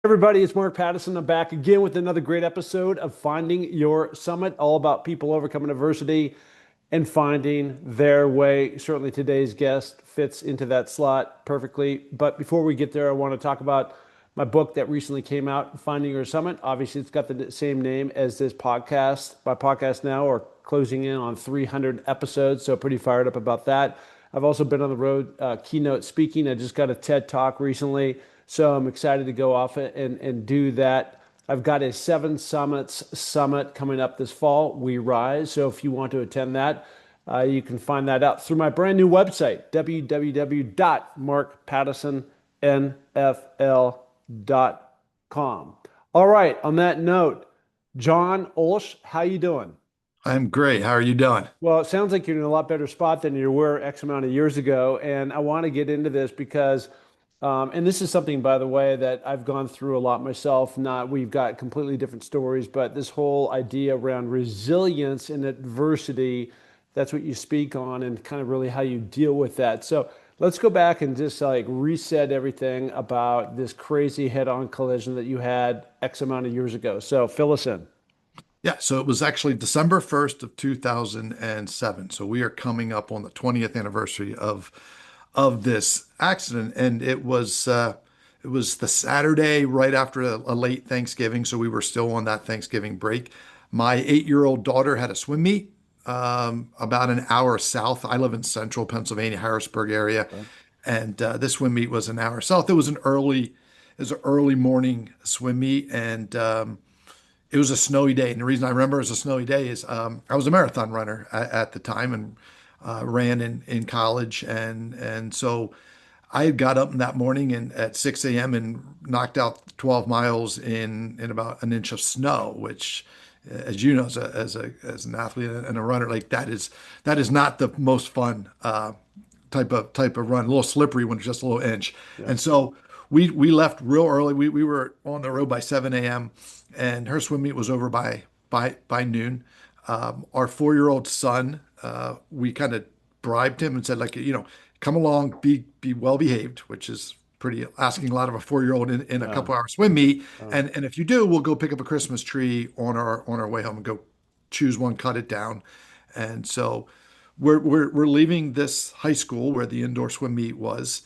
Everybody, it's Mark Pattison. I'm back again with another great episode of Finding Your Summit, all about people overcoming adversity and finding their way. Certainly today's guest fits into that slot perfectly. But before we get there, I want to talk about my book that recently came out, Finding Your Summit. Obviously, it's got the same name as this podcast. My podcast now are closing in on 300 episodes, so pretty fired up about that. I've also been on the road keynote speaking. I just got a TED Talk recently, so I'm excited to go off it and do that. I've got a Seven Summits Summit coming up this fall, We Rise. So if you want to attend that, you can find that out through my brand new website, www.markpattisonnfl.com. All right, on that note, John Ulsh, how you doing? I'm great. How are you doing? Well, it sounds like you're in a lot better spot than you were X amount of years ago. And I want to get into this because and this is something, by the way, that I've gone through a lot myself. Not we've got completely different stories, but this whole idea around resilience in adversity, that's what you speak on and kind of really how you deal with that. So let's go back and just like reset everything about this crazy head-on collision that you had X amount of years ago. So fill us in. Yeah, so it was actually December 1st of 2007. So we are coming up on the 20th anniversary of this accident, and it was the Saturday right after a late Thanksgiving, so we were still on that Thanksgiving break. My 8-year-old daughter had a swim meet about an hour south. I live in central Pennsylvania, Harrisburg area, Okay. and this swim meet was an hour south. It was an early morning swim meet, and it was a snowy day. And the reason I remember it was a snowy day is I was a marathon runner at the time, and ran in college, and so I had got up in that morning and at 6 a.m. and knocked out 12 miles in about an inch of snow, which, as you know, as an athlete and a runner, like that is not the most fun type of run. A little slippery when it's just a little inch. Yeah. And so we left real early. We were on the road by 7 a.m. and her swim meet was over by noon. Our 4-year-old son, we kind of bribed him and said, like, come along, be well behaved, which is pretty asking a lot of a 4-year-old in a couple hour swim meet. And if you do, we'll go pick up a Christmas tree on our way home and go choose one, cut it down. And so we're leaving this high school where the indoor swim meet was.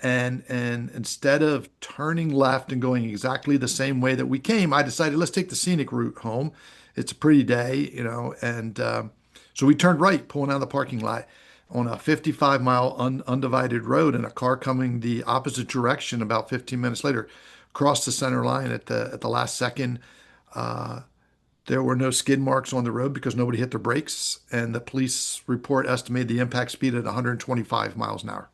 And instead of turning left and going exactly the same way that we came, I decided let's take the scenic route home. It's a pretty day, and so we turned right, pulling out of the parking lot on a 55-mile undivided road, and a car coming the opposite direction about 15 minutes later crossed the center line at the last second. There were no skid marks on the road because nobody hit their brakes, and the police report estimated the impact speed at 125 miles an hour.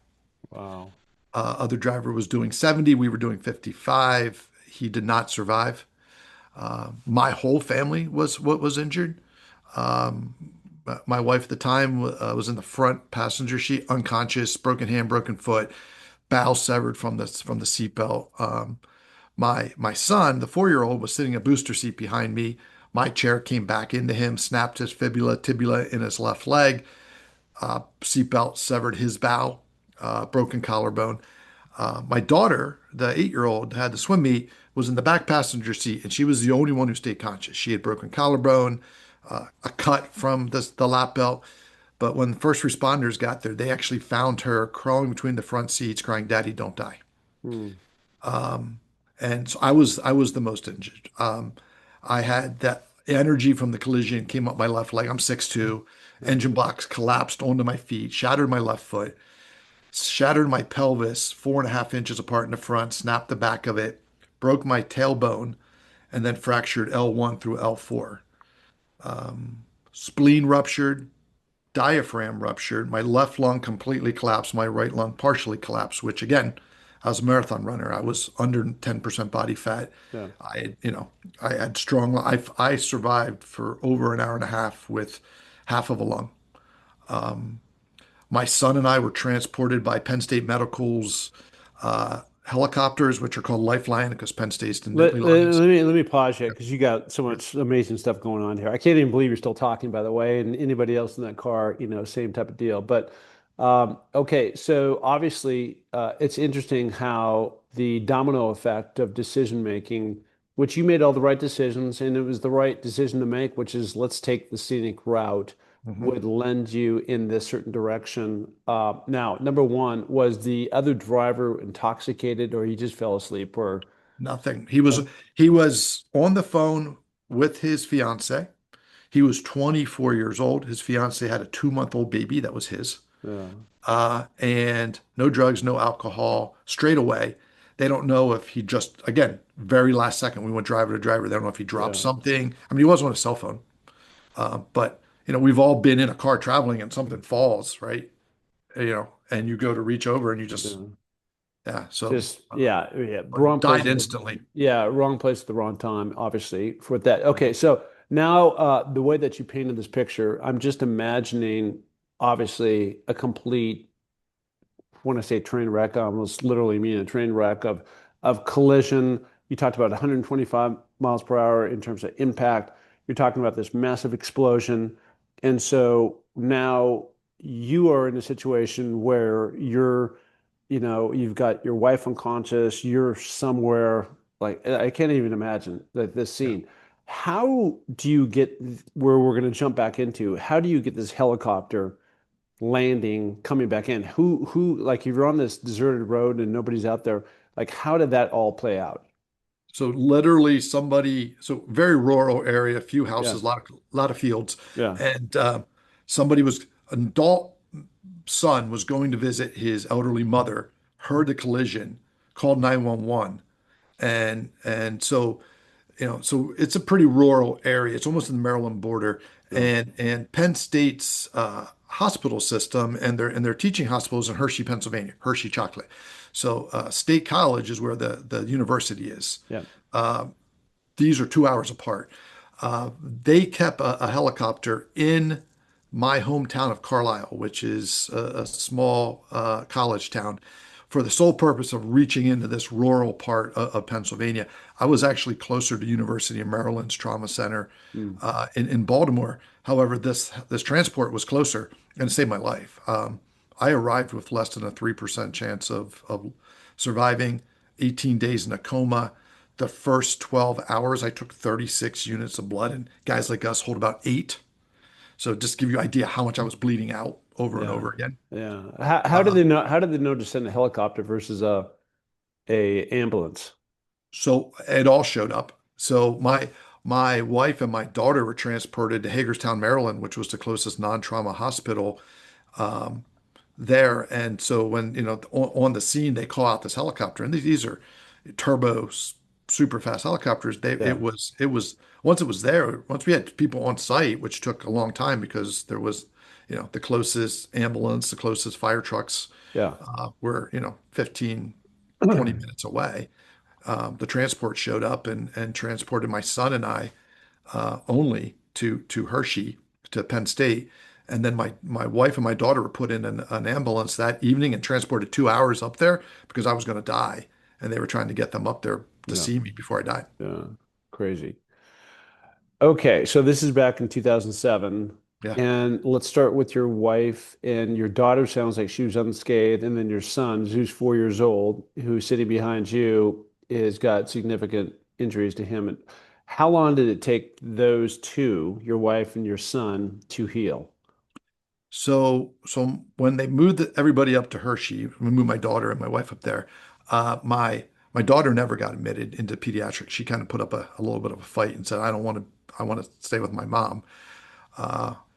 Wow. Other driver was doing 70. We were doing 55. He did not survive. My whole family was injured. My wife at the time was in the front passenger seat, unconscious, broken hand, broken foot, bowel severed from the seatbelt. My son, the 4-year-old, was sitting in a booster seat behind me. My chair came back into him, snapped his fibula tibia in his left leg. Seatbelt severed his bowel, broken collarbone. My daughter, the 8-year-old, had the swim meet, was in the back passenger seat, and she was the only one who stayed conscious. She had broken collarbone, a cut from the lap belt. But when the first responders got there, they actually found her crawling between the front seats, crying, "Daddy, don't die." Hmm. And so I was the most injured. I had that energy from the collision came up my left leg. I'm 6'2". Engine blocks collapsed onto my feet, shattered my left foot, shattered my pelvis 4.5 inches apart in the front, snapped the back of it, broke my tailbone, and then fractured L1 through L4. Spleen ruptured, diaphragm ruptured, my left lung completely collapsed, my right lung partially collapsed, which again, I was a marathon runner. I was under 10% body fat. Yeah. I had strong, I survived for over an hour and a half with half of a lung. My son and I were transported by Penn State Medical's helicopters, which are called Lifeline, because Penn State's the Let, Nittany let, Lions. let me pause you because you got so much amazing stuff going on here. I can't even believe you're still talking, by the way, and anybody else in that car, same type of deal. But okay, so obviously, it's interesting how the domino effect of decision making, which you made all the right decisions, and it was the right decision to make, which is let's take the scenic route, Mhm. would lend you in this certain direction. Now, number one, was the other driver intoxicated, or he just fell asleep, or Nothing. He was on the phone with his fiancée. He was 24 years old. His fiancée had a 2-month-old baby that was his. yeah, And no drugs, no alcohol, straight away. They don't know if he just, again, very last second, we went driver to driver. They don't know if he dropped yeah, something. I mean, he wasn't on a cell phone. But, we've all been in a car traveling and something falls, right? And you go to reach over and you just, yeah. yeah. So, Just yeah, but wrong place died at the instantly. yeah, wrong place at the wrong time, obviously, for that. Okay, so now the way that you painted this picture, I'm just imagining obviously a complete, when I say train wreck, I almost literally mean a train wreck of collision. You talked about 125 miles per hour in terms of impact. You're talking about this massive explosion. And so now you are in a situation where you've got your wife unconscious, you're somewhere like I can't even imagine that this Yeah. scene. How do you get where we're going to jump back into? How do you get this helicopter landing, coming back in? Like if you're on this deserted road and nobody's out there, like how did that all play out? So literally so very rural area, few Yeah, houses, lot of fields, yeah, and an adult son was going to visit his elderly mother, heard the collision, called 911, and so it's a pretty rural area. It's almost in the Maryland border, yeah, and Penn State's hospital system and their teaching hospitals in Hershey, Pennsylvania, Hershey chocolate. So State College is where the university is. yeah, Uh, these are 2 hours apart. They kept a helicopter in my hometown of Carlisle, which is a small college town, for the sole purpose of reaching into this rural part of Pennsylvania. I was actually closer to University of Maryland's trauma center mm, in Baltimore. However, this transport was closer and it saved my life. I arrived with less than a 3% chance of surviving, 18 days in a coma. The first 12 hours, I took 36 units of blood, and guys like us hold about 8. So just to give you an idea how much I was bleeding out over and yeah, over again. yeah. How did Uh, they know? How did they know to send a helicopter versus a ambulance? so it all showed up. So my wife and my daughter were transported to Hagerstown, Maryland, which was the closest non-trauma hospital um, there. And so when, on the scene, they call out this helicopter, and these are turbo, super fast helicopters. Yeah, Once it was there, once we had people on site, which took a long time because there was, the closest ambulance, the closest fire trucks yeah, were, 15, 20 minutes away. The transport showed up and transported my son and I only to Hershey, to Penn State. And then my wife and my daughter were put in an ambulance that evening and transported 2 hours up there because I was going to die. And they were trying to get them up there to yeah, see me before I died. yeah. Crazy. Okay, so this is back in 2007. Yeah. And let's start with your wife and your daughter. Sounds like she was unscathed. And then your son, who's 4 years old, who's sitting behind you, has got significant injuries to him. And how long did it take those two, your wife and your son, to heal? So when they moved everybody up to Hershey, we moved my daughter and my wife up there. My daughter never got admitted into pediatrics. She kind of put up a little bit of a fight and said, "I don't want to. I want to stay with my mom."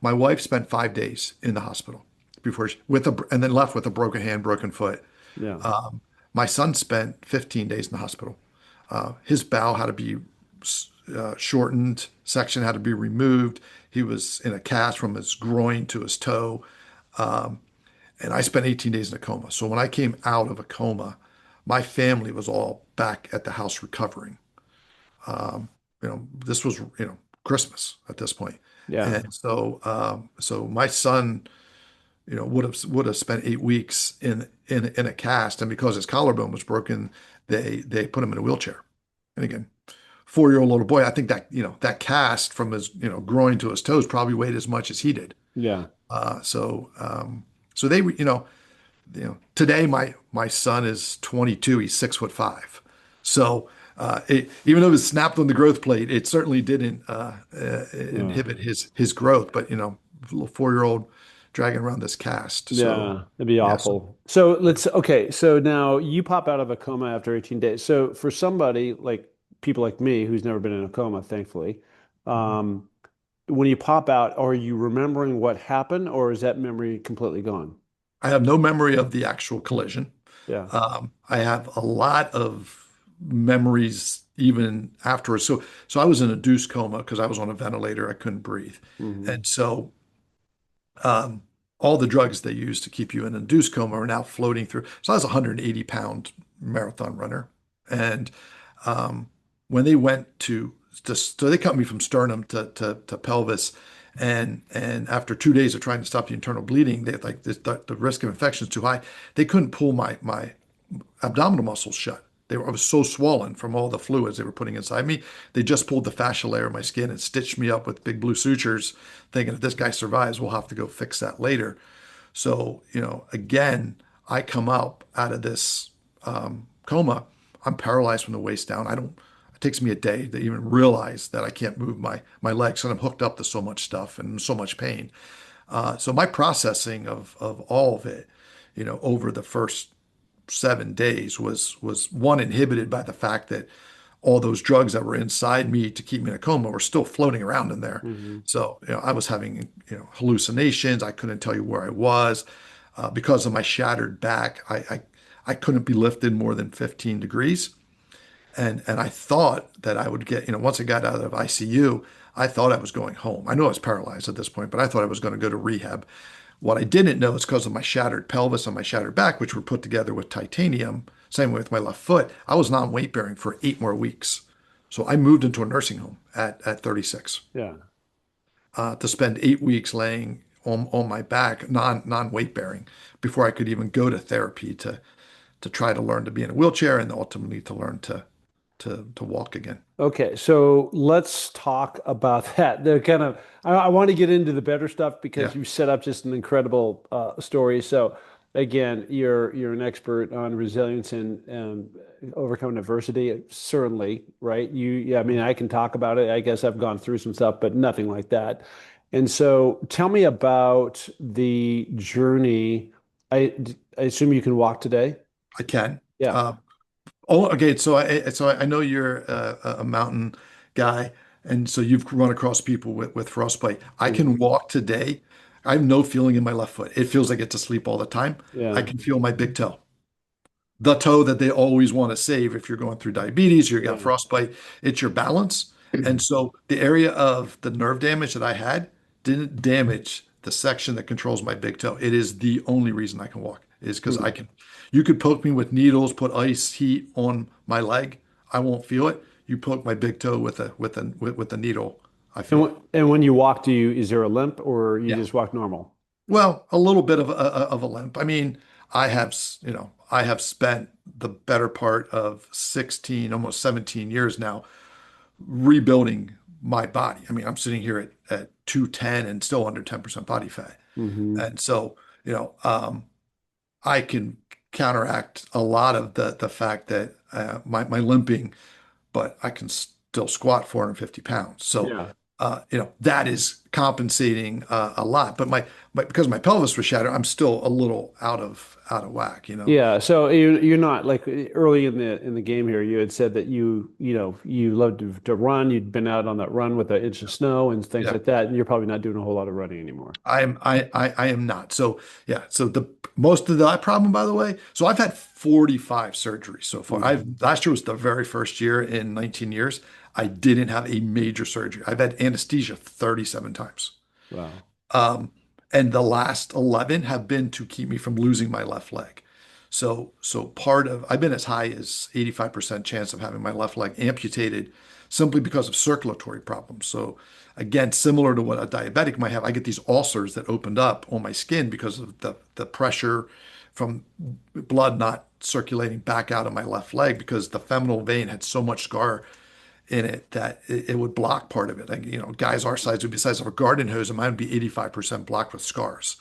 My wife spent 5 days in the hospital and then left with a broken hand, broken foot. Yeah, My son spent 15 days in the hospital. His bowel had to be shortened, section had to be removed. He was in a cast from his groin to his toe. And I spent 18 days in a coma. So when I came out of a coma, my family was all back at the house recovering. This was, Christmas at this point. yeah, And so my son, would have spent 8 weeks in a cast, and because his collarbone was broken, they put him in a wheelchair. And again, 4-year-old little boy, I think that cast from his groin to his toes probably weighed as much as he did. yeah, So they Today my son is 22. He's 6'5". So even though it was snapped on the growth plate, it certainly didn't Yeah. inhibit his growth. But little 4-year-old dragging around this cast. So Yeah, it'd be yeah, so awful. So okay. So now you pop out of a coma after 18 days. So for somebody like people like me who's never been in a coma, thankfully, um, when you pop out, are you remembering what happened or is that memory completely gone? I have no memory of the actual collision. Yeah. I have a lot of memories even afterwards. So I was in a induced coma because I was on a ventilator. I couldn't breathe. Hmm. And so um, all the drugs they use to keep you in induced coma are now floating through. So I was a 180-pound marathon runner. And um, when they went so they cut me from sternum to pelvis. And after 2 days of trying to stop the internal bleeding, they like the risk of infection is too high. They couldn't pull my abdominal muscles shut. I was so swollen from all the fluids they were putting inside me. They just pulled the fascia layer of my skin and stitched me up with big blue sutures, thinking if this guy survives, we'll have to go fix that later. So, again, I come up out of this coma. I'm paralyzed from the waist down. It takes me a day to even realize that I can't move my legs and I'm hooked up to so much stuff and so much pain. So my processing of all of it, over the first 7 days was one inhibited by the fact that all those drugs that were inside me to keep me in a coma were still floating around in there. Hmm. So, I was having, hallucinations. I couldn't tell you where I was because of my shattered back. I couldn't be lifted more than 15 degrees. And I thought that I would get, once I got out of ICU, I thought I was going home. I knew I was paralyzed at this point, but I thought I was going to go to rehab. What I didn't know is because of my shattered pelvis and my shattered back, which were put together with titanium, same way with my left foot, I was non-weight bearing for 8 more weeks. So I moved into a nursing home at 36 Yeah. to spend 8 weeks laying on my back, non-weight bearing, before I could even go to therapy to try to learn to be in a wheelchair and ultimately to learn to walk again. Okay, so let's talk about that. The kind of I want to get into the better stuff because Yeah, you set up just an incredible story. So again, you're an expert on resilience and overcoming adversity, certainly, right? Yeah, I mean, I can talk about it. I guess I've gone through some stuff, but nothing like that. And so, tell me about the journey. I assume you can walk today. I can. Yeah. Oh, okay. So I know you're a mountain guy, and so you've run across people with frostbite. I can Mhm. walk today. I have no feeling in my left foot. It feels like it's asleep all the time. I Yeah. can feel my big toe, the toe that they always want to save if you're going through diabetes, you got Yeah. frostbite. It's your balance. And so the area of the nerve damage that I had didn't damage the section that controls my big toe. It is the only reason I can walk is because Hmm. you could poke me with needles, put ice, heat on my leg. I won't feel it. You poke my big toe with a needle, I And feel it. when you walk, is there a limp or you Yeah. just walk normal? Well, a little bit of a limp. I mean, I have spent the better part of 16, almost 17 years now rebuilding my body. I mean, I'm sitting here at 210 and still under 10% body fat. Hmm. And so, I can counteract a lot of the fact that my limping, but I can still squat 450 pounds. So, Yeah. that is compensating a lot. But because my pelvis was shattered, I'm still a little out of whack. Yeah. So you're not like early in the game here, you had said that you loved to run. You'd been out on that run with an inch of snow and things Yeah. like that, and you're probably not doing a whole lot of running anymore. I am not. So yeah, so the most of that problem, by the way, so I've had 45 surgeries so far. Hmm. Last year was the very first year in 19 years I didn't have a major surgery. I've had anesthesia 37 times. Wow. Um, and the last 11 have been to keep me from losing my left leg. So I've been as high as 85% chance of having my left leg amputated simply because of circulatory problems. So again, similar to what a diabetic might have, I get these ulcers that opened up on my skin because of the pressure from blood not circulating back out of my left leg because the femoral vein had so much scar in it that it would block part of it. Like, guys our size would be the size of a garden hose, and mine would be 85% blocked with scars.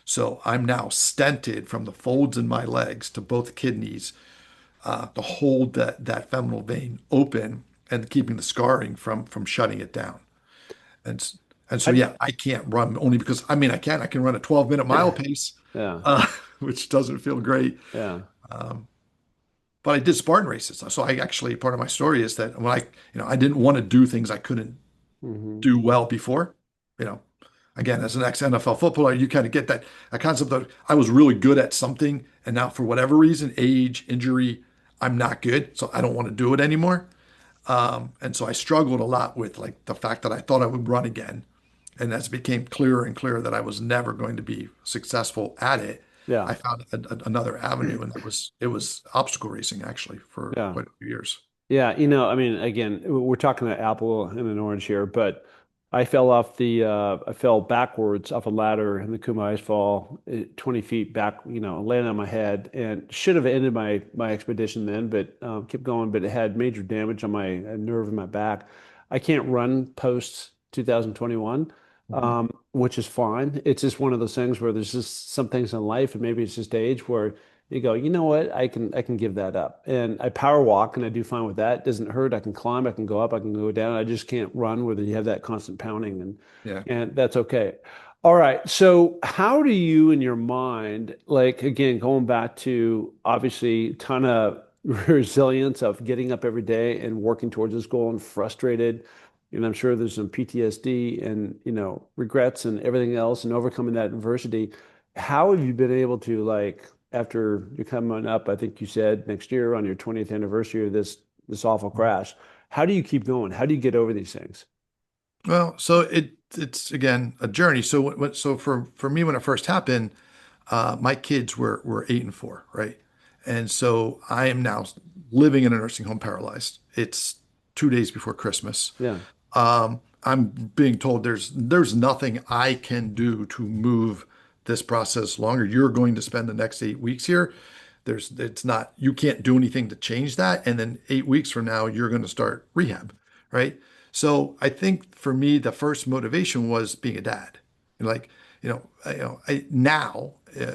So I'm now stented from the folds in my legs to both kidneys to hold that femoral vein open and keeping the scarring from shutting it down. And and so I, yeah, I can't run only because I mean I can run a 12-minute mile pace, yeah, which doesn't feel great. yeah. Um, but I did Spartan races. So I actually part of my story is that when I didn't want to do things I couldn't Hmm. do well before. You know, again, as an ex-NFL footballer, you kind of get that concept that I was really good at something, and now for whatever reason, age, injury, I'm not good, so I don't want to do it anymore. And so I struggled a lot with like the fact that I thought I would run again, and as it became clearer and clearer that I was never going to be successful at it, Yeah, I found another avenue, and it was obstacle racing actually for yeah. quite a few years. Yeah, I mean, again, we're talking an apple and an orange here, but I fell backwards off a ladder in the Coma ice fall, 20 feet back, landed on my head and should have ended my expedition then, but kept going, but it had major damage on my nerve in my back. I can't run post 2021, Mhm. which is fine. It's just one of those things where there's just some things in life, and maybe it's just age where you go, you know what? I can give that up. And I power walk and I do fine with that. It doesn't hurt. I can climb, I can go up, I can go down. I just can't run where you have that constant pounding Yeah. and that's okay. All right. So how do you in your mind, like again, going back to obviously ton of resilience of getting up every day and working towards this goal and frustrated. And I'm sure there's some PTSD and regrets and everything else and overcoming that adversity. How have you been able to like after you're coming up, I think you said next year on your 20th anniversary of this awful crash. How do you keep going? How do you get over these things? Well, so it's again a journey. So so for me when it first happened, my kids were 8 and 4, right? And so I am now living in a nursing home paralyzed. It's 2 days before Christmas. Yeah. I'm being told there's nothing I can do to move this process longer. You're going to spend the next 8 weeks here. It's not, you can't do anything to change that. And then 8 weeks from now, you're going to start rehab, right? So I think for me, the first motivation was being a dad. Like, now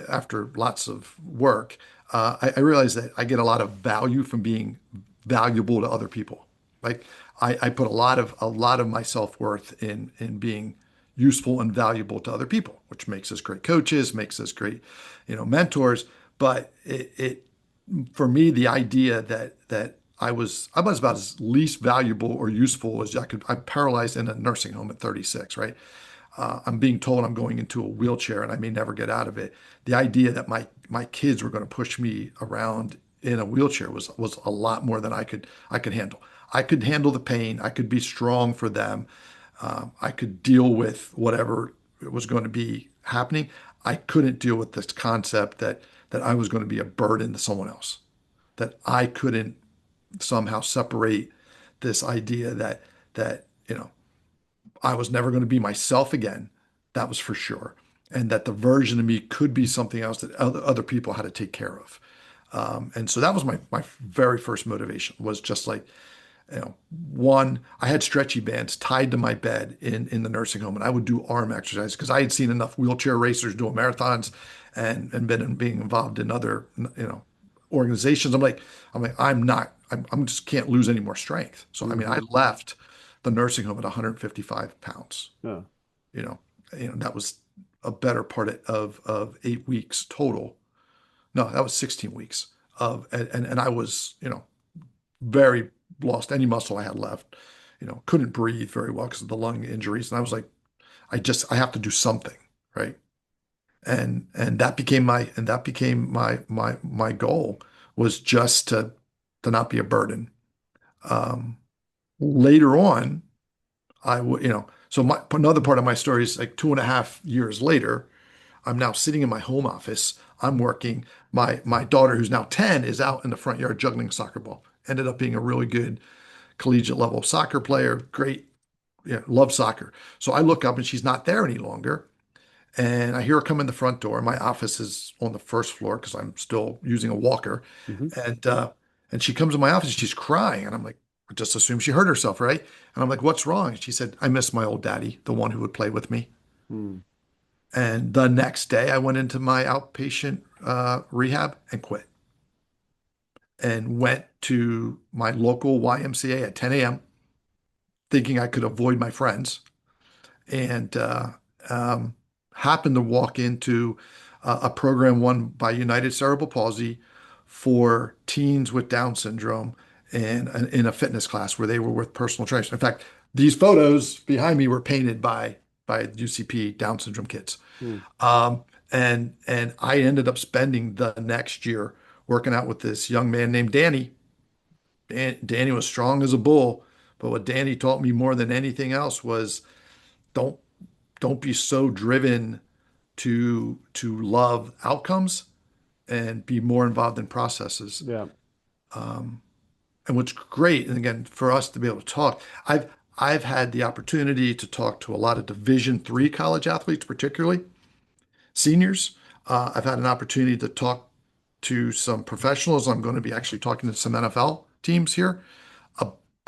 after lots of work, I realize that I get a lot of value from being valuable to other people. Like I put a lot of my self-worth in being useful and valuable to other people, which makes us great coaches, makes us great, mentors. But it for me, the idea that I was about as least valuable or useful as I could. I'm paralyzed in a nursing home at 36, right? I'm being told I'm going into a wheelchair and I may never get out of it. The idea that my kids were going to push me around in a wheelchair was a lot more than I could handle. I could handle the pain. I could be strong for them. I could deal with whatever was going to be happening. I couldn't deal with this concept that I was going to be a burden to someone else. That I couldn't somehow separate this idea that I was never going to be myself again. That was for sure. And that the version of me could be something else that other people had to take care of. And so that was my very first motivation was just like, one, I had stretchy bands tied to my bed in the nursing home, and I would do arm exercises because I had seen enough wheelchair racers doing marathons and being involved in other, organizations. I'm like, I'm just can't lose any more strength. So I mean, I Hmm. left the nursing home at 155 pounds. Yeah. You know, that was a better part of 8 weeks total. No, that was 16 weeks and I was, very lost any muscle I had left, couldn't breathe very well because of the lung injuries. And I was like, I have to do something, right? And that became my goal was just to not be a burden. Um, Later on, I would, so another part of my story is like 2.5 years later, I'm now sitting in my home office. I'm working. My daughter, who's now 10, is out in the front yard juggling a soccer ball. Ended up being a really good collegiate level soccer player. Great, yeah, love soccer. So I look up and she's not there any longer. And I hear her come in the front door. My office is on the first floor because I'm still using a walker. Hmm. And she comes in my office. She's crying, and I'm like, I just assume she hurt herself, right? And I'm like, what's wrong? And she said, I miss my old daddy, the one who would play with me. Hmm. And the next day, I went into my outpatient rehab and quit and went to my local YMCA at 10 a.m., thinking I could avoid my friends, and um, happened to walk into a program run by United Cerebral Palsy for teens with Down syndrome and in a fitness class where they were with personal trainers. In fact, these photos behind me were painted by UCP Down syndrome kids. Hmm. Um, and I ended up spending the next year working out with this young man named Danny. Danny was strong as a bull, but what Danny taught me more than anything else was don't don't be so driven to love outcomes and be more involved in processes. Yeah. Um, and what's great, and again, for us to be able to talk, I've had the opportunity to talk to a lot of Division III college athletes, particularly seniors. I've had an opportunity to talk to some professionals. I'm going to be actually talking to some NFL teams here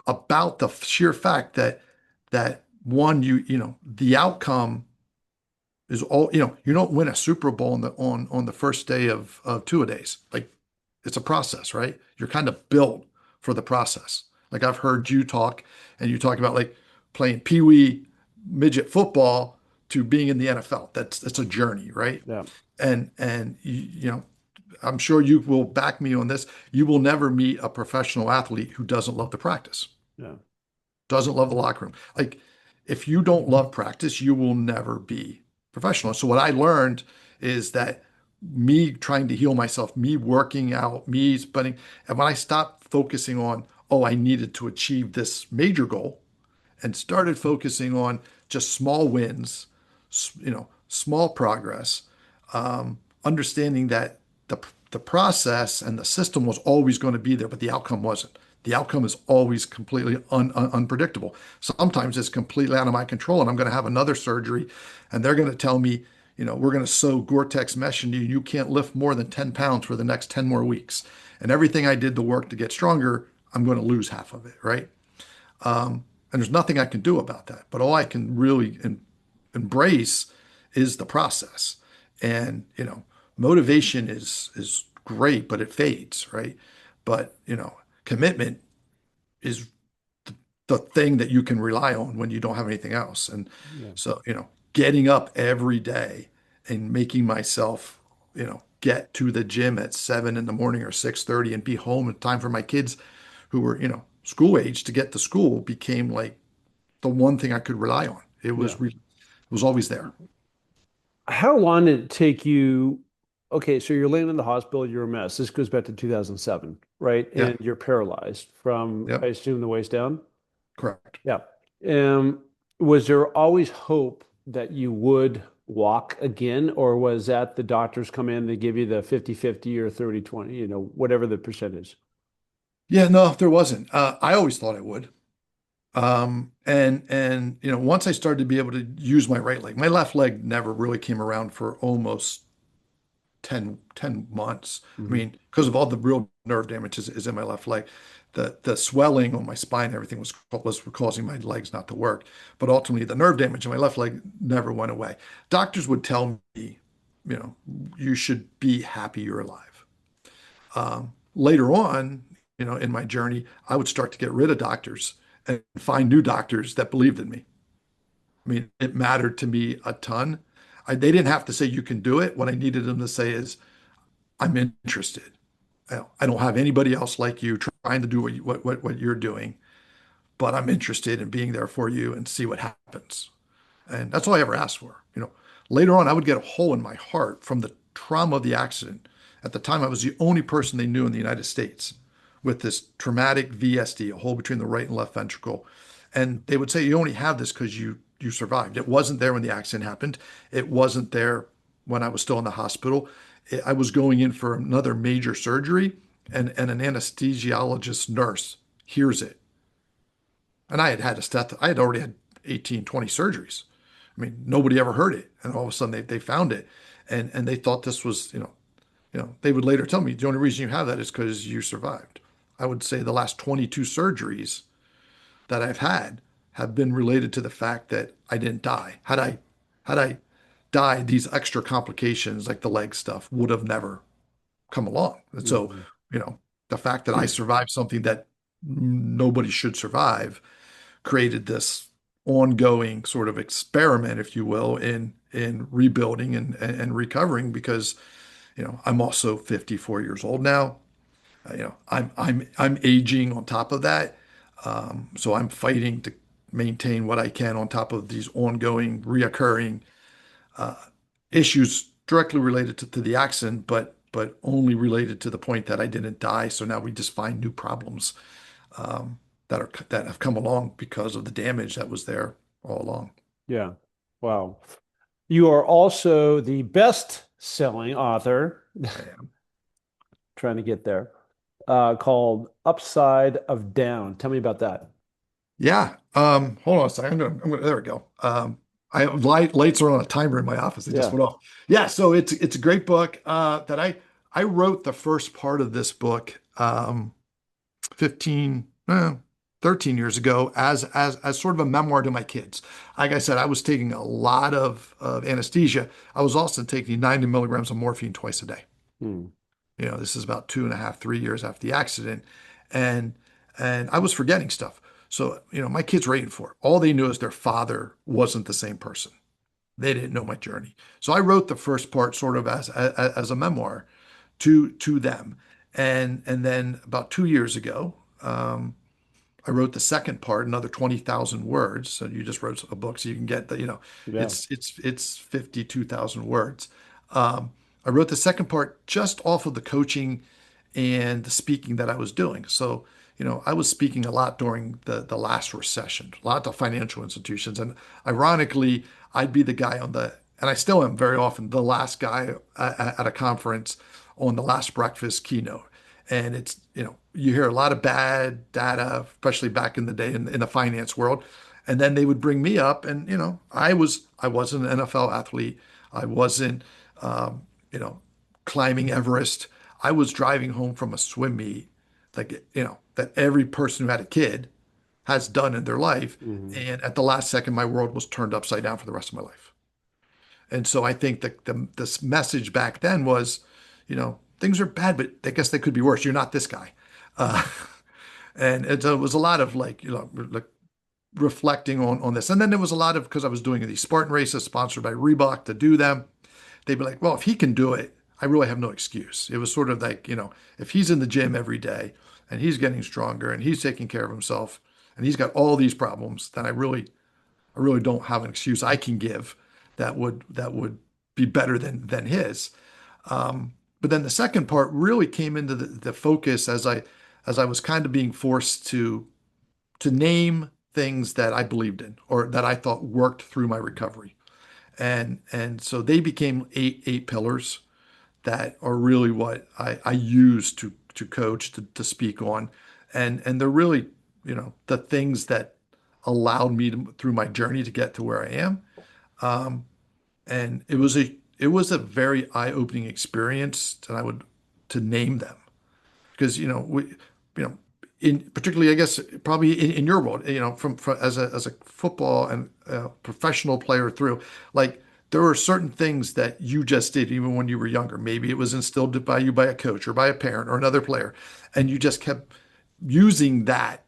about the sheer fact that one, the outcome is all, you don't win a Super Bowl on the first day of two-a-days. Like, it's a process, right? You're kind of built for the process. Like, I've heard you talk, and you talk about like playing pee-wee midget football to being in the NFL. That's a journey, right? Yeah. And I'm sure you will back me on this. You will never meet a professional athlete who doesn't love the practice, Yeah. doesn't love the locker room. Like, if you don't love practice, you will never be professional. So what I learned is that me trying to heal myself, me working out, me spending, and when I stopped focusing on, oh, I needed to achieve this major goal and started focusing on just small wins, small progress, understanding that the the process and the system was always going to be there, but the outcome wasn't. The outcome is always completely unpredictable. Sometimes it's completely out of my control, and I'm going to have another surgery, and they're going to tell me, we're going to sew Gore-Tex mesh into you. You can't lift more than 10 pounds for the next 10 more weeks. And everything I did to work to get stronger, I'm going to lose half of it, right? And there's nothing I can do about that. But all I can really embrace is the process. And, motivation is great, but it fades, right? But, commitment is the thing that you can rely on when you don't have anything else. And Yeah. so, getting up every day and making myself, get to the gym at 7 in the morning or 6:30 and be home in time for my kids who were, school age to get to school became like the one thing I could rely on. Yeah. It was always there. How long did it take you? Okay, so you're laying in the hospital, you're a mess. This goes back to 2007, right? Yeah, And you're paralyzed from, I yep, assume, the waist down. correct. Yeah. Um, was there always hope that you would walk again, or was that the doctors come in, they give you the 50-50 or 30-20, whatever the percentage? Yeah, no, there wasn't. I always thought I would. And once I started to be able to use my right leg, my left leg never really came around for almost 10 months. I Mhm. mean, because of all the real nerve damage is in my left leg. The swelling on my spine and everything was causing my legs not to work. But ultimately, the nerve damage in my left leg never went away. Doctors would tell me, you know, you should be happy you're alive. Later on, in my journey, I would start to get rid of doctors and find new doctors that believed in me. I mean, it mattered to me a ton. They didn't have to say you can do it. What I needed them to say is, I'm interested. I don't have anybody else like you trying to do what you're doing, but I'm interested in being there for you and see what happens. And that's all I ever asked for. Later on, I would get a hole in my heart from the trauma of the accident. At the time, I was the only person they knew in the United States with this traumatic VSD, a hole between the right and left ventricle. And they would say, you only have this because you survived. It wasn't there when the accident happened. It wasn't there when I was still in the hospital. I was going in for another major surgery, and an anesthesiologist nurse hears it. And I had already had 18, 20 surgeries. I mean, nobody ever heard it. And all of a sudden they found it. And they thought this was, they would later tell me the only reason you have that is because you survived. I would say the last 22 surgeries that I've had have been related to the fact that I didn't die. Had I died, these extra complications like the leg stuff would have never come along. And so, Mhm. the fact that I survived something that nobody should survive created this ongoing sort of experiment, if you will, in rebuilding and recovering because, I'm also 54 years old now. I'm aging on top of that. So I'm fighting to maintain what I can on top of these ongoing, reoccurring issues directly related to the accident, but only related to the point that I didn't die. So now we just find new problems that have come along because of the damage that was there all along. Yeah. Wow. You are also the best-selling author, I am. trying to get there, called Upside of Down. Tell me about that. Yeah. Hold on a second. There we go. I have lights are on a timer in my office. They just Yeah. went off. Yeah. So it's a great book that I wrote the first part of this book 15, 13 years ago as sort of a memoir to my kids. Like I said, I was taking a lot of anesthesia. I was also taking 90 milligrams of morphine twice a day. Hmm. This is about 2.5, 3 years after the accident. And I was forgetting stuff. So, my kids were 8 and 4. All they knew is their father wasn't the same person. They didn't know my journey. So I wrote the first part sort of as a memoir to them. And then about 2 years ago, I wrote the second part, another 20,000 words. So you just wrote a book, so you can get Yeah. it's 52,000 words. I wrote the second part just off of the coaching and the speaking that I was doing. So, I was speaking a lot during the last recession, a lot of financial institutions. And ironically, I'd be the guy and I still am very often the last guy at a conference on the last breakfast keynote. And you hear a lot of bad data, especially back in the day in the finance world. And then they would bring me up and, I wasn't an NFL athlete. I wasn't, um, you know, climbing Everest. I was driving home from a swim meet, like, that every person who had a kid has done in their life. Mhm. And at the last second, my world was turned upside down for the rest of my life. And so I think that this message back then was, things are bad, but I guess they could be worse. You're not this guy. Uh, and it was a lot of like reflecting on this. And then there was a lot of, because I was doing these Spartan races sponsored by Reebok to do them. They'd be like, well, if he can do it, I really have no excuse. It was sort of like, if he's in the gym every day and he's getting stronger and he's taking care of himself and he's got all these problems, then I really don't have an excuse I can give that would be better than his. But then the second part really came into the focus as I was kind of being forced to name things that I believed in or that I thought worked through my recovery. And so they became eight pillars that are really what I use to coach, to speak on. And they're really, the things that allowed me through my journey to get to where I am. And it was a very eye-opening experience, and to name them because you know in particularly I guess probably in your world, from as a football and professional player through, like, there were certain things that you just did even when you were younger. Maybe it was instilled by you by a coach or by a parent or another player, and you just kept using that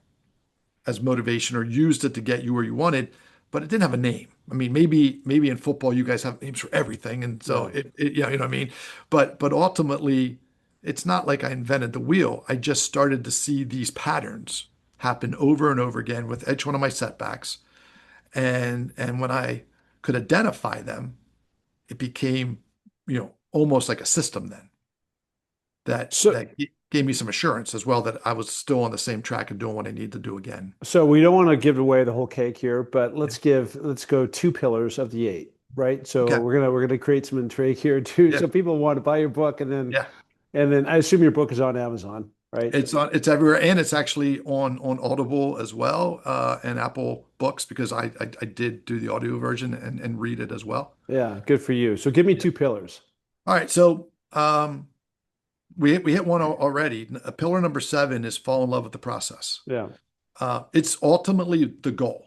as motivation or used it to get you where you wanted, but it didn't have a name. I mean, maybe in football you guys have names for everything, and so Yeah. it yeah, you know what I mean. But ultimately, it's not like I invented the wheel. I just started to see these patterns happen over and over again with each one of my setbacks, and when I could identify them, it became almost like a system then that So, that gave me some assurance as well that I was still on the same track and doing what I need to do again. so we don't want to give away the whole cake here, but Yeah. let's go two pillars of the eight, right? So Okay. we're gonna create some intrigue here too. Yeah. So people want to buy your book, and then Yeah. I assume your book is on Amazon, right? It's everywhere, and it's actually on Audible as well, and Apple Books because I did do the audio version and read it as well. Yeah, good for you. So give me Yeah. two pillars. All right, so we hit one already. Pillar number 7 is fall in love with the process. Yeah. It's ultimately the goal.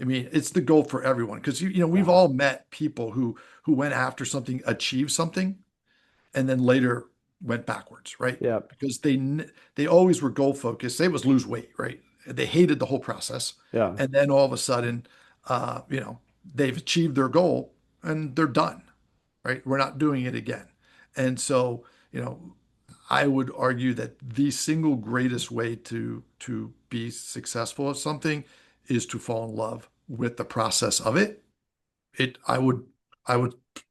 I mean, it's the goal for everyone because we've Yeah. all met people who went after something, achieved something, and then later went backwards, right? Yeah. Because they always were goal focused. They was lose weight, right? They hated the whole process, Yeah. and then all of a sudden, they've achieved their goal and they're done, right? We're not doing it again, and so you know, I would argue that the single greatest way to be successful at something is to fall in love with the process of it. I would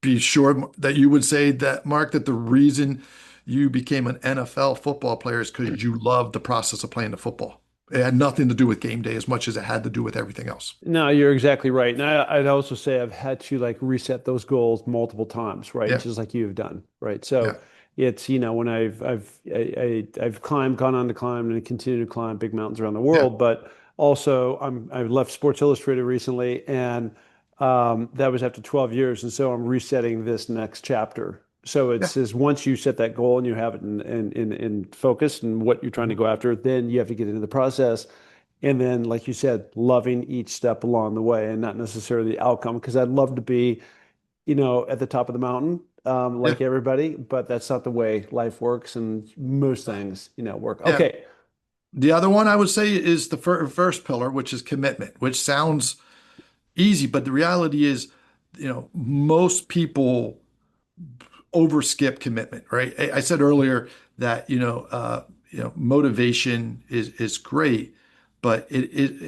be sure that you would say that, Mark, that the reason you became an NFL football player is because you loved the process of playing the football. It had nothing to do with game day as much as it had to do with everything else. No, you're exactly right. And I'd also say I've had to like reset those goals multiple times, right? Yeah, Just like you've done, right? yeah, So it's, when I've climbed, gone on to climb and continue to climb big mountains around the yeah, world, but also I've left Sports Illustrated recently, and that was after 12 years. And so I'm resetting this next chapter. So it yeah. says once you set that goal and you have it in focus and what you're trying to Mhm. go after, then you have to get into the process. And then, like you said, loving each step along the way and not necessarily the outcome. Because I'd love to be, at the top of the mountain, Yeah, like everybody, but that's not the way life works. And most things, work. yeah. Okay. The other one I would say is the first pillar, which is commitment, which sounds easy, but the reality is, most people overskip commitment, right? I said earlier that motivation is great, but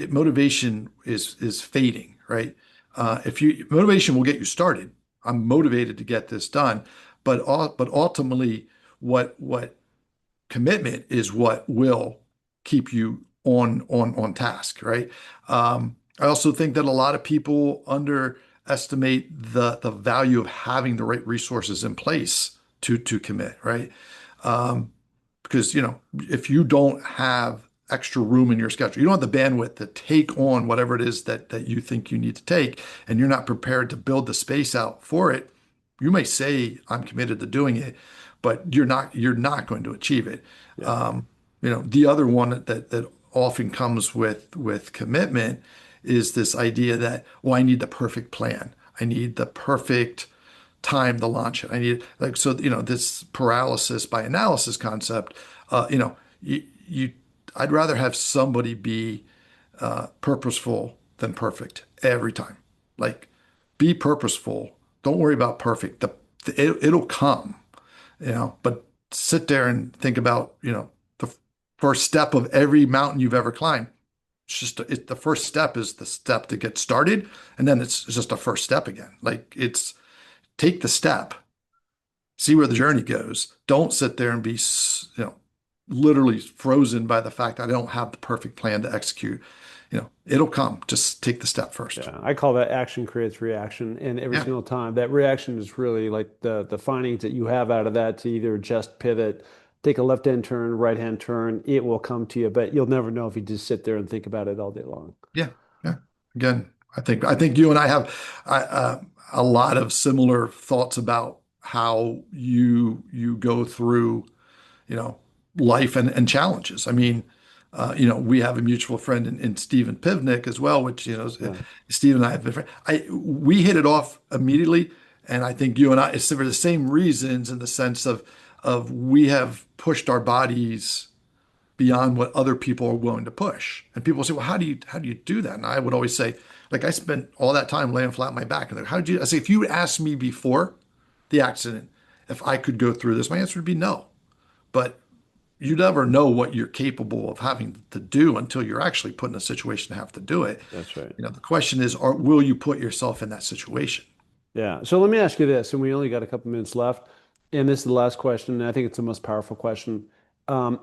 motivation is fading, right? If you motivation will get you started. I'm motivated to get this done, but ultimately, what commitment is what will keep you on task, right? I also think that a lot of people underestimate the value of having the right resources in place to commit, right? Because if you don't have extra room in your schedule, you don't have the bandwidth to take on whatever it is that you think you need to take, and you're not prepared to build the space out for it, you may say I'm committed to doing it, but you're not going to achieve it. Yeah. The other one that often comes with commitment is this idea that, well, I need the perfect plan. I need the perfect time to launch it. I need like so this paralysis by analysis concept. You I'd rather have somebody be purposeful than perfect every time. Like, be purposeful. Don't worry about perfect. It'll come, but sit there and think about, the first step of every mountain you've ever climbed. The first step is the step to get started, and then it's just a first step again. Like, it's take the step, see where the journey goes. Don't sit there and be, literally frozen by the fact that I don't have the perfect plan to execute. It'll come. Just take the step first. Yeah. I call that action creates reaction. And every Yeah. single time that reaction is really like the findings that you have out of that to either adjust, pivot, take a left-hand turn, right-hand turn, it will come to you, but you'll never know if you just sit there and think about it all day long. Yeah. Yeah. Again, I think you and I have a lot of similar thoughts about how you go through, you know, life and challenges. I mean, we have a mutual friend in Stephen Pivnik as well, which, Yeah. Steve and I have been friends. We hit it off immediately, and I think you and I, it's for the same reasons in the sense of we have pushed our bodies beyond what other people are willing to push. And people say, well, how do you do that? And I would always say, like, I spent all that time laying flat on my back. And how did you? I say, if you asked me before the accident if I could go through this, my answer would be no. But you never know what you're capable of having to do until you're actually put in a situation to have to do it. That's right. The question is, will you put yourself in that situation? Yeah. So let me ask you this, and we only got a couple minutes left. And this is the last question, and I think it's the most powerful question.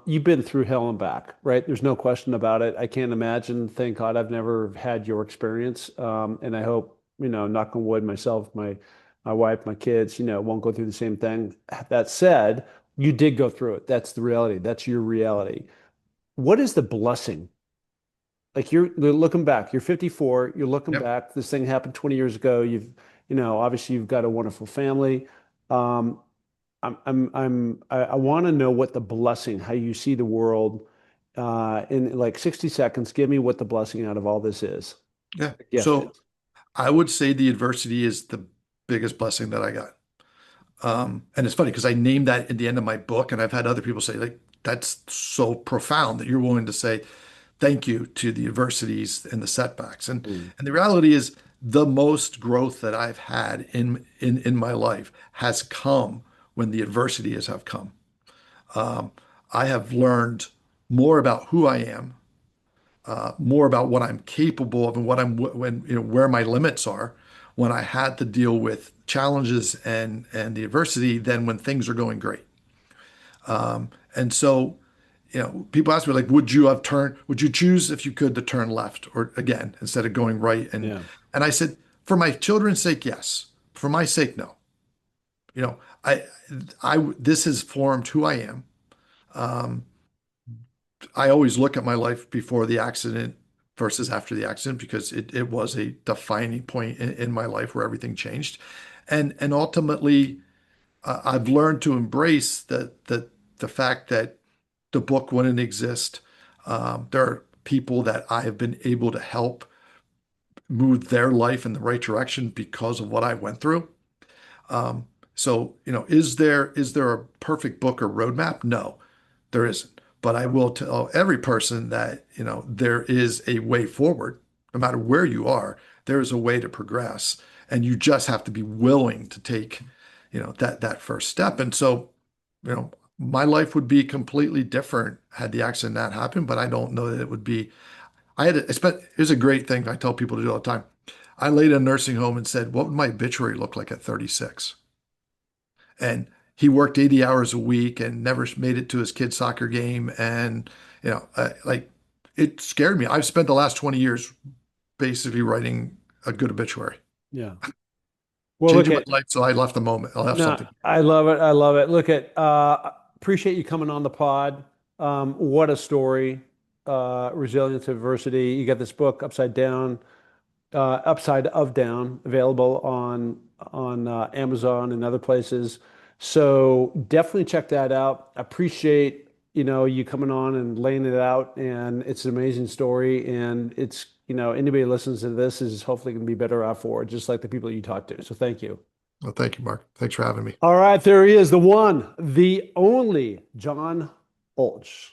You've been through hell and back, right? There's no question about it. I can't imagine, thank God, I've never had your experience. And I hope, knock on wood, myself, my wife, my kids, won't go through the same thing. That said, you did go through it. That's the reality. That's your reality. What is the blessing? Like you're looking back, you're 54, you're looking Yep. back, this thing happened 20 years ago. Obviously you've got a wonderful family. Um, I want to know what the blessing, how you see the world, in like 60 seconds. Give me what the blessing out of all this is. Yeah. Gifted. So I would say the adversity is the biggest blessing that I got. And it's funny because I named that at the end of my book, and I've had other people say, like, that's so profound that you're willing to say thank you to the adversities and the setbacks. Mm. And the reality is the most growth that I've had in my life has come when the adversities have come. Um, I have learned more about who I am, more about what I'm capable of and what I'm when where my limits are when I had to deal with challenges and the adversity than when things are going great. And so, people ask me like, would you choose if you could to turn left or again instead of going right? Yeah. And I said, for my children's sake, yes. For my sake, no. You know, I this has formed who I am. Um, I always look at my life before the accident versus after the accident because it was a defining point in my life where everything changed. And ultimately, I've learned to embrace the fact that the book wouldn't exist. There are people that I have been able to help move their life in the right direction because of what I went through. So, is there a perfect book or roadmap? No, there isn't. But I will tell every person that, there is a way forward, no matter where you are, there is a way to progress. And you just have to be willing to take, that first step. And so, my life would be completely different had the accident not happened, but I don't know that it would be. Here's a great thing I tell people to do all the time. I laid in a nursing home and said, what would my obituary look like at 36? And he worked 80 hours a week and never made it to his kid's soccer game. And, like it scared me. I've spent the last 20 years basically writing a good obituary, Yeah. Well, look changing my at, life. So I left a moment. I'll have no, something. I love it. I love it. Look at, appreciate you coming on the pod. What a story. Resilience, adversity. You got this book, Upside of Down, available on Amazon and other places. So definitely check that out. Appreciate you coming on and laying it out, and it's an amazing story. And it's anybody who listens to this is hopefully going to be better off for it, just like the people you talk to. So thank you. Well, thank you, Mark. Thanks for having me. All right, there he is, the one, the only John Ulsh.